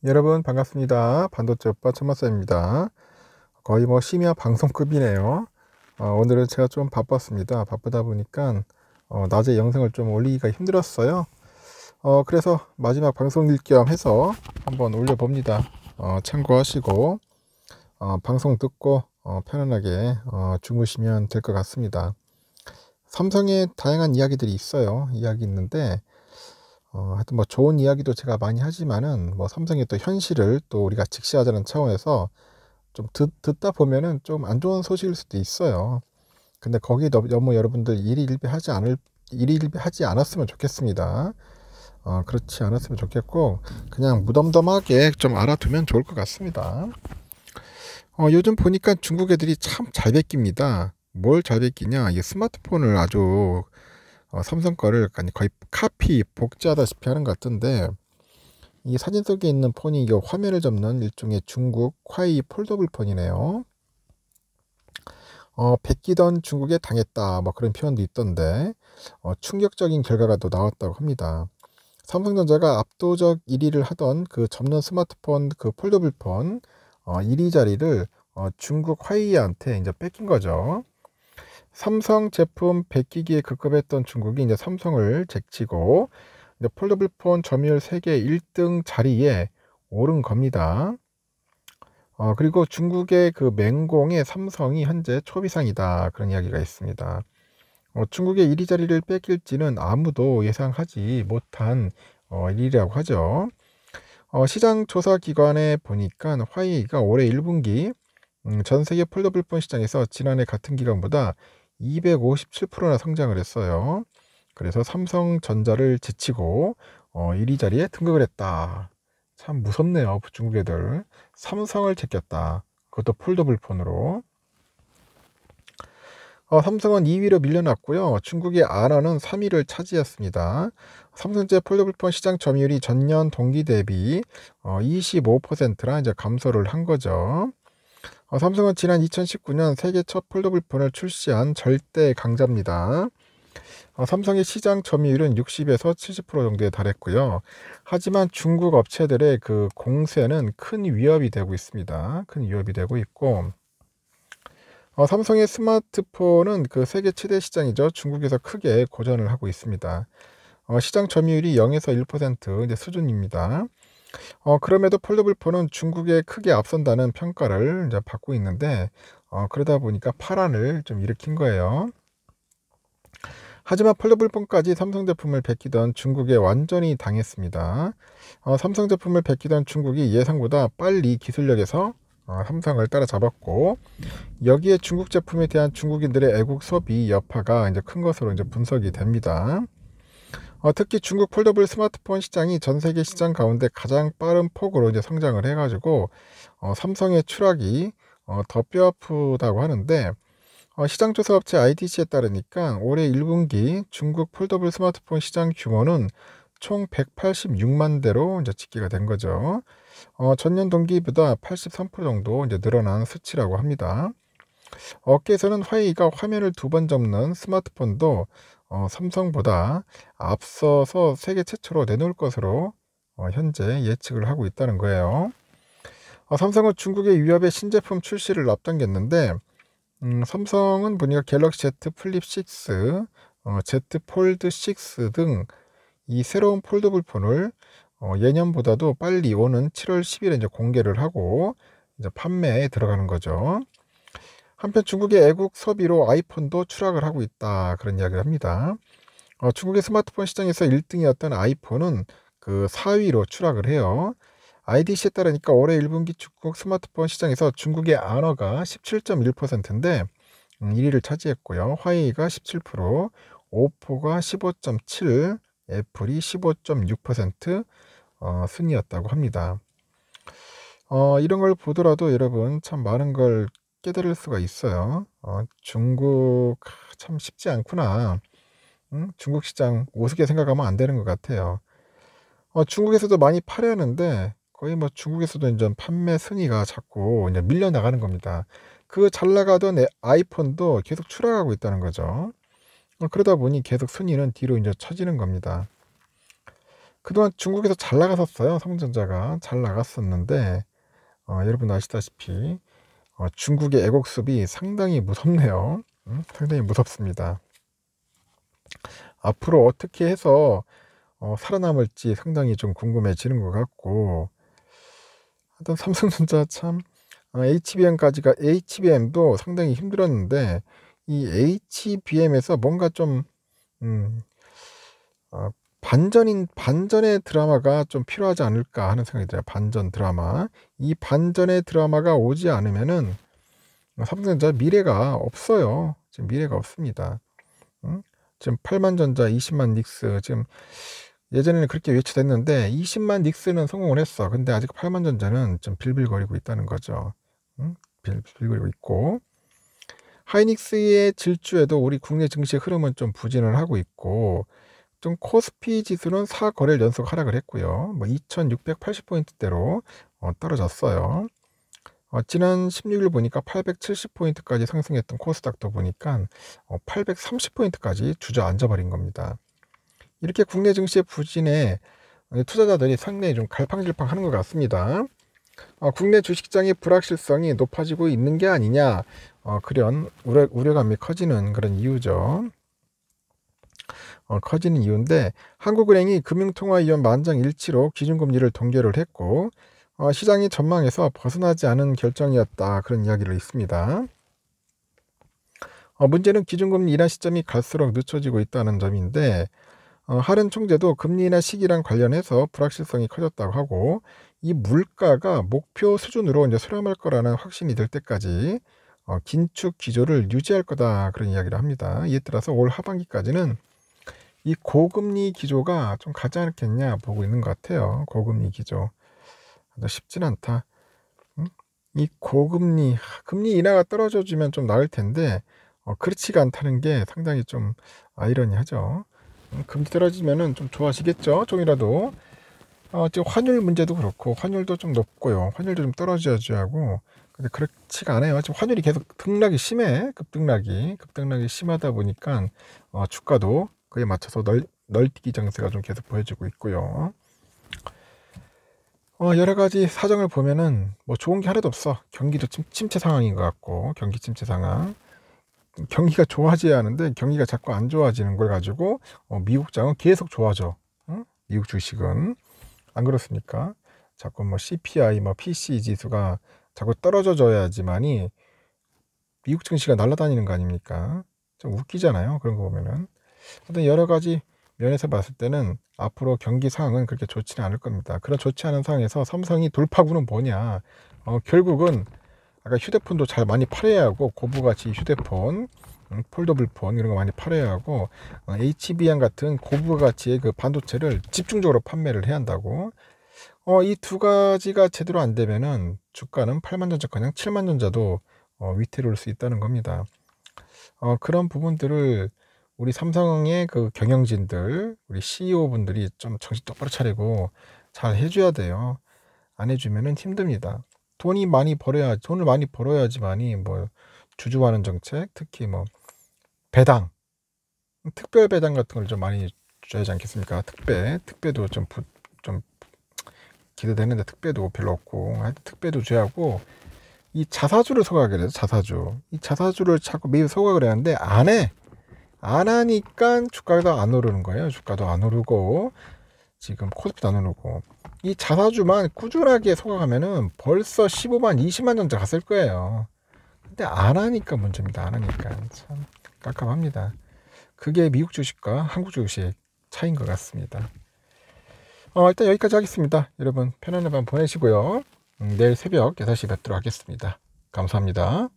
여러분 반갑습니다. 반도체 오빠 천마사입니다. 거의 뭐 심야 방송급이네요. 오늘은 제가 좀 바빴습니다. 바쁘다 보니까 낮에 영상을 좀 올리기가 힘들었어요. 그래서 마지막 방송일 겸 해서 한번 올려봅니다. 참고하시고 방송 듣고 편안하게 주무시면 될 것 같습니다. 삼성의 다양한 이야기들이 있어요. 이야기 있는데 하여튼 뭐 좋은 이야기도 제가 많이 하지만은 뭐 삼성의 또 현실을 또 우리가 직시하자는 차원에서 좀 듣다 보면은 좀 안 좋은 소식일 수도 있어요. 근데 거기에 너무 여러분들 일희일비하지 않았으면 좋겠습니다. 그렇지 않았으면 좋겠고 그냥 무덤덤하게 좀 알아두면 좋을 것 같습니다. 요즘 보니까 중국 애들이 참 잘 베낍니다. 뭘 잘 베끼냐? 이 스마트폰을 아주 삼성 거를 거의 카피 복제하다시피 하는 것 같은데, 이 사진 속에 있는 폰이 이 화면을 접는 일종의 중국 화이 폴더블 폰이네요. 베끼던 중국에 당했다 뭐 그런 표현도 있던데, 충격적인 결과가 또 나왔다고 합니다. 삼성전자가 압도적 1위를 하던 그 접는 스마트폰 그 폴더블 폰 1위 자리를 중국 화이한테 이제 뺏긴 거죠. 삼성 제품 베끼기에 급급했던 중국이 이제 삼성을 제치고 이제 폴더블폰 점유율 세계 1등 자리에 오른 겁니다. 그리고 중국의 그 맹공의 삼성이 현재 초비상이다 그런 이야기가 있습니다. 중국의 1위 자리를 뺏길지는 아무도 예상하지 못한 일이라고 하죠. 시장 조사 기관에 보니까 화웨이가 올해 1분기 전 세계 폴더블폰 시장에서 지난해 같은 기간보다 257%나 성장을 했어요. 그래서 삼성전자를 제치고 1위 자리에 등극을 했다. 참 무섭네요. 중국 애들. 삼성을 제꼈다. 그것도 폴더블 폰으로. 삼성은 2위로 밀려났고요. 중국의 아너는 3위를 차지했습니다. 삼성제 폴더블폰 시장 점유율이 전년 동기 대비 25%나 이제 감소를 한 거죠. 삼성은 지난 2019년 세계 첫 폴더블폰을 출시한 절대 강자입니다. 삼성의 시장 점유율은 60에서 70% 정도에 달했고요. 하지만 중국 업체들의 그 공세는 큰 위협이 되고 있습니다. 큰 위협이 되고 있고, 삼성의 스마트폰은 그 세계 최대 시장이죠. 중국에서 크게 고전을 하고 있습니다. 시장 점유율이 0에서 1% 이제 수준입니다. 그럼에도 폴더블폰은 중국에 크게 앞선다는 평가를 이제 받고 있는데, 그러다 보니까 파란을 좀 일으킨 거예요. 하지만 폴더블폰까지 삼성 제품을 베끼던 중국에 완전히 당했습니다. 삼성 제품을 베끼던 중국이 예상보다 빨리 기술력에서 삼성을 따라잡았고, 여기에 중국 제품에 대한 중국인들의 애국 소비 여파가 이제 큰 것으로 이제 분석이 됩니다. 특히 중국 폴더블 스마트폰 시장이 전 세계 시장 가운데 가장 빠른 폭으로 이제 성장을 해가지고 삼성의 추락이 더 뼈아프다고 하는데, 시장 조사 업체 IDC에 따르니까 올해 1분기 중국 폴더블 스마트폰 시장 규모는 총 186만 대로 이제 집계가 된 거죠. 전년 동기보다 83% 정도 이제 늘어난 수치라고 합니다. 업계에서는 화웨이가 화면을 2번 접는 스마트폰도 삼성보다 앞서서 세계 최초로 내놓을 것으로 현재 예측을 하고 있다는 거예요. 삼성은 중국의 위협의 신제품 출시를 앞당겼는데, 삼성은 보니까 갤럭시 Z 플립 6, Z 폴드 6 등 이 새로운 폴더블 폰을 예년보다도 빨리 오는 7월 10일에 이제 공개를 하고 이제 판매에 들어가는 거죠. 한편 중국의 애국 소비로 아이폰도 추락을 하고 있다 그런 이야기를 합니다. 중국의 스마트폰 시장에서 1등이었던 아이폰은 그 4위로 추락을 해요. IDC에 따르니까 올해 1분기 중국 스마트폰 시장에서 중국의 아너가 17.1%인데 1위를 차지했고요. 화웨이가 17%, 오포가 15.7%, 애플이 15.6% 순이었다고 합니다. 이런 걸 보더라도 여러분 참 많은 걸 깨달을 수가 있어요. 중국 참 쉽지 않구나. 중국 시장 우습게 생각하면 안 되는 것 같아요. 중국에서도 많이 팔려는데 거의 뭐 중국에서도 이제 판매 순위가 자꾸 이제 밀려 나가는 겁니다. 그 잘 나가던 아이폰도 계속 추락하고 있다는 거죠. 그러다 보니 계속 순위는 뒤로 이제 처지는 겁니다. 그동안 중국에서 잘 나갔었어요. 삼성전자가 잘 나갔었는데 여러분 아시다시피 중국의 애국습이 상당히 무섭네요. 상당히 무섭습니다. 앞으로 어떻게 해서 살아남을지 상당히 좀 궁금해지는 것 같고, 하여튼 삼성전자 참 HBM도 상당히 힘들었는데 이 HBM에서 뭔가 좀 반전의 드라마가 좀 필요하지 않을까 하는 생각이 들어요. 반전 드라마. 이 반전의 드라마가 오지 않으면은 삼성전자 미래가 없어요. 지금 미래가 없습니다. 지금 8만 전자, 20만 닉스, 지금 예전에는 그렇게 외쳐댔는데 20만 닉스는 성공을 했어. 근데 아직 8만 전자는 좀 빌빌거리고 있다는 거죠. 빌빌거리고 있고, 하이닉스의 질주에도 우리 국내 증시의 흐름은 좀 부진을 하고 있고, 좀 코스피 지수는 4거래일 연속 하락을 했고요. 2680포인트대로 떨어졌어요. 지난 16일 보니까 870포인트까지 상승했던 코스닥도 보니까 830포인트까지 주저앉아 버린 겁니다. 이렇게 국내 증시의 부진에 투자자들이 상당히 좀 갈팡질팡하는 것 같습니다. 국내 주식시장의 불확실성이 높아지고 있는 게 아니냐, 그런 우려감이 커지는 그런 이유죠. 커지는 이유인데, 한국은행이 금융통화위원 만장일치로 기준금리를 동결을 했고, 시장이 전망에서 벗어나지 않은 결정이었다, 그런 이야기를 있습니다. 문제는 기준금리 인하 시점이 갈수록 늦춰지고 있다는 점인데, 하른 총재도 금리 인하 시기랑 관련해서 불확실성이 커졌다고 하고, 이 물가가 목표 수준으로 이제 수렴할 거라는 확신이 될 때까지 긴축 기조를 유지할 거다, 그런 이야기를 합니다. 이에 따라서 올 하반기까지는 이 고금리 기조가 좀 가지 않겠냐 보고 있는 것 같아요. 고금리 기조 쉽진 않다. 이 고금리 금리 인하가 떨어져주면 좀 나을 텐데 그렇지가 않다는 게 상당히 좀 아이러니하죠. 금리 떨어지면은 좀 좋아지겠죠. 좀이라도 지금 환율 문제도 그렇고, 환율도 좀 높고요. 환율도 좀 떨어져야지 하고, 근데 그렇지가 않아요. 지금 환율이 계속 급등락이 심해. 급등락이 심하다 보니까 주가도 그에 맞춰서 널뛰기 장세가 좀 계속 보여지고 있고요. 여러 가지 사정을 보면은 뭐 좋은 게 하나도 없어. 경기도 침체 상황인 것 같고, 경기 침체 상황. 경기가 좋아져야 하는데 경기가 자꾸 안 좋아지는 걸 가지고 미국장은 계속 좋아져. 미국 주식은 안 그렇습니까? 자꾸 뭐 CPI, 뭐 PC 지수가 자꾸 떨어져줘야지만이 미국 증시가 날아다니는 거 아닙니까? 좀 웃기잖아요. 그런 거 보면은. 하여튼 여러 가지 면에서 봤을 때는 앞으로 경기 상황은 그렇게 좋지는 않을 겁니다. 그런 좋지 않은 상황에서 삼성이 돌파구는 뭐냐? 결국은 아까 휴대폰도 잘 많이 팔아야 하고, 고부가치 휴대폰, 폴더블폰 이런 거 많이 팔아야 하고, HBM 같은 고부가치의 그 반도체를 집중적으로 판매를 해야 한다고. 이 두 가지가 제대로 안 되면은 주가는 8만 전자 그냥 7만 전자도 위태로울 수 있다는 겁니다. 그런 부분들을 우리 삼성의 그 경영진들, 우리 CEO 분들이 좀 정신 똑바로 차리고 잘 해줘야 돼요. 안 해주면은 힘듭니다. 돈을 많이 벌어야지만이 뭐 주주환원 정책, 특히 뭐 배당, 특별 배당 같은 걸 좀 많이 줘야 하지 않겠습니까? 특배도 좀 기대되는데 특배도 별로 없고, 하여튼 특배도 줘야 하고, 이 자사주를 소각을 해요. 이 자사주를 자꾸 매일 소각을 하는데 안 하니까 주가도 안 오르는 거예요. 주가도 안 오르고, 지금 코스피도 안 오르고. 이 자사주만 꾸준하게 소각하면은 벌써 15만, 20만 전자 갔을 거예요. 근데 안 하니까 문제입니다. 안 하니까. 참 깜깜합니다. 그게 미국 주식과 한국 주식 차이인 것 같습니다. 일단 여기까지 하겠습니다. 여러분 편안한 밤 보내시고요. 내일 새벽 6시 뵙도록 하겠습니다. 감사합니다.